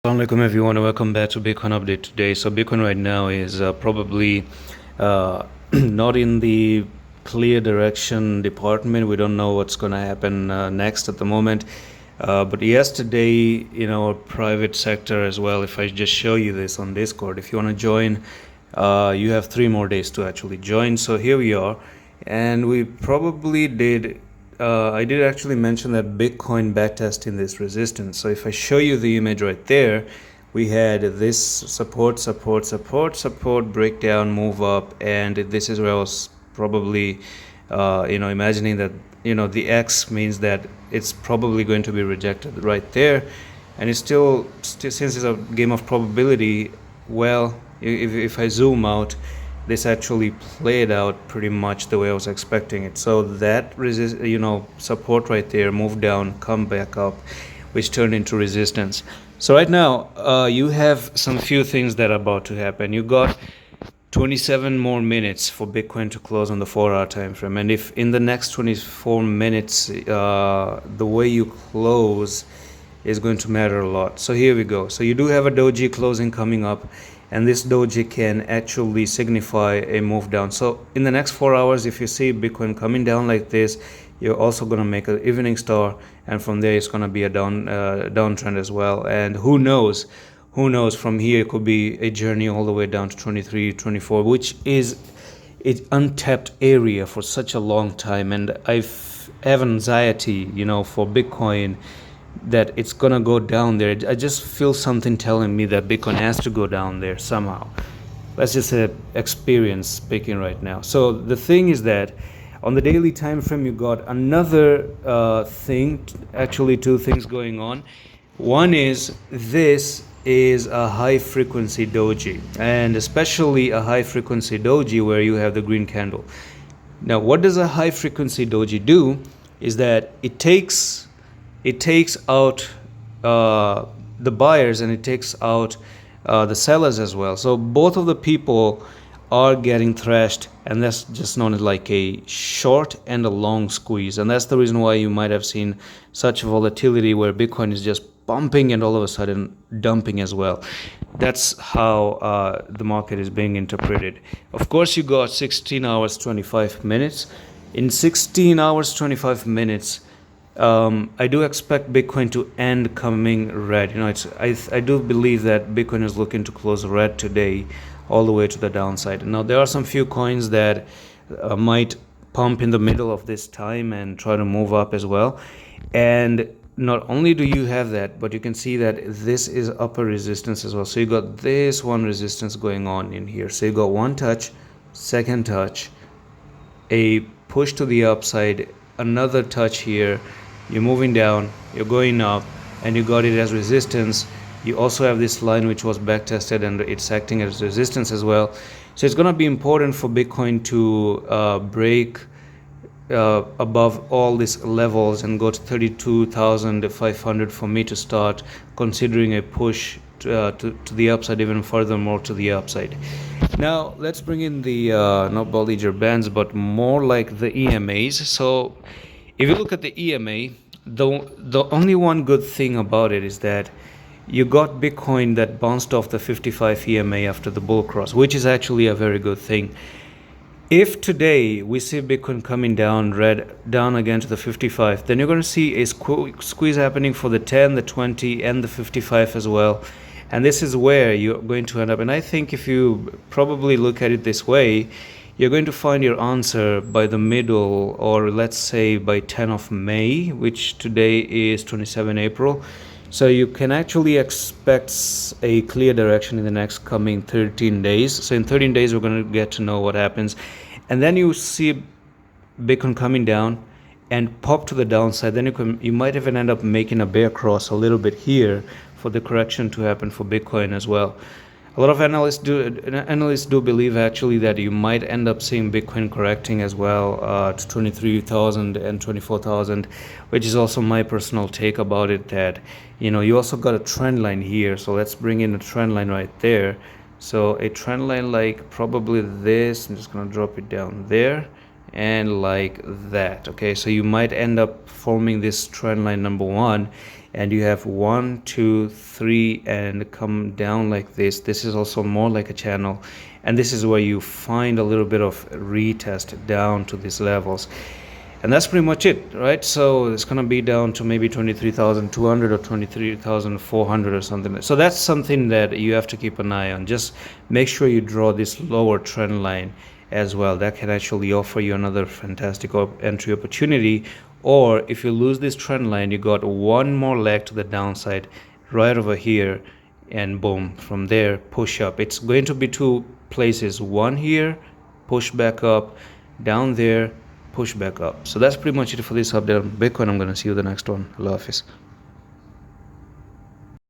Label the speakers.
Speaker 1: Assalamualaikum everyone, welcome back to Bitcoin Update today. So Bitcoin right now is probably not in the clear direction department. We don't know what's going to happen next at the moment. But yesterday in our private sector as well, if I just show you this on Discord, if you want to join, you have 3 more days to actually join. So here we are, and we probably did I did actually mention that Bitcoin backtesting this resistance. So if I show you the image right there, we had this support, breakdown, move up, and this is where I was probably imagining that the X means that it's probably going to be rejected right there. And it's still since it's a game of probability, well, if I zoom out, this actually played out pretty much the way I was expecting it. So that support right there moved down, come back up, which turned into resistance. So right now you have some few things that are about to happen. You got 27 more minutes for Bitcoin to close on the 4-hour time frame, and if in the next 24 minutes the way you close is going to matter a lot. So here we go. So you do have a doji closing coming up, and this doji can actually signify a move down. So in the next 4 hours, if you see Bitcoin coming down like this, you're also going to make an evening star, and from there it's going to be a downtrend as well. And who knows from here it could be a journey all the way down to 23, 24, which is an untapped area for such a long time. And I have anxiety for Bitcoin that it's gonna go down there. I just feel something telling me that Bitcoin has to go down there somehow. That's just an experience speaking right now. So the thing is that on the daily time frame, you got another thing, actually 2 things going on. One is this is a high frequency doji, and especially a high frequency doji where you have the green candle. Now what does a high frequency doji do is that it takes out the buyers, and it takes out the sellers as well. So both of the people are getting thrashed, and that's just known as like a short and a long squeeze. And that's the reason why you might have seen such volatility where Bitcoin is just pumping and all of a sudden dumping as well. That's how the market is being interpreted. Of course, you got 16 hours 25 minutes. In 16 hours 25 minutes, I do expect Bitcoin to end coming red. I do believe that Bitcoin is looking to close red today, all the way to the downside. Now there are some few coins that might pump in the middle of this time and try to move up as well. And not only do you have that, but you can see that this is upper resistance as well. So you got this one resistance going on in here. So you got one touch, second touch, a push to the upside, another touch here. You're moving down, you're going up, and you got it as resistance. You also have this line which was back tested, and it's acting as resistance as well. So it's going to be important for Bitcoin to break above all these levels and go to 32,500 for me to start considering a push to the upside, even furthermore to the upside. Now let's bring in the not Bollinger Bands, but more like the EMAs. So if you look at the EMA, the only one good thing about it is that you got Bitcoin that bounced off the 55 EMA after the bull cross, which is actually a very good thing. If today we see Bitcoin coming down down again to the 55, then you're going to see a squeeze happening for the 10, the 20, and the 55 as well. And this is where you're going to end up. And I think if you probably look at it this way, you're going to find your answer by the middle, or let's say by 10 of May, which today is 27 April. So you can actually expect a clear direction in the next coming 13 days. So in 13 days, we're going to get to know what happens. And then you see Bitcoin coming down and pop to the downside. Then you might even end up making a bear cross a little bit here for the correction to happen for Bitcoin as well. A lot of analysts do believe actually that you might end up seeing Bitcoin correcting as well to 23,000 and 24,000, which is also my personal take about it, that you also got a trend line here. So let's bring in a trend line right there. So a trend line like probably this, I'm just going to drop it down there, and like that. Okay, so you might end up forming this trend line number 1, and you have 1, 2, 3 and come down like this. This is also more like a channel, and this is where you find a little bit of retest down to these levels. And that's pretty much it, right? So it's gonna be down to maybe 23,200 or 23,400 or something. So that's something that you have to keep an eye on. Just make sure you draw this lower trend line as well. That can actually offer you another fantastic entry opportunity. Or if you lose this trend line, you got one more leg to the downside right over here, and boom, from there push up. It's going to be two places, one here, push back up, down there, push back up. So that's pretty much it for this update on Bitcoin. I'm going to see you the next one. Allah Hafiz.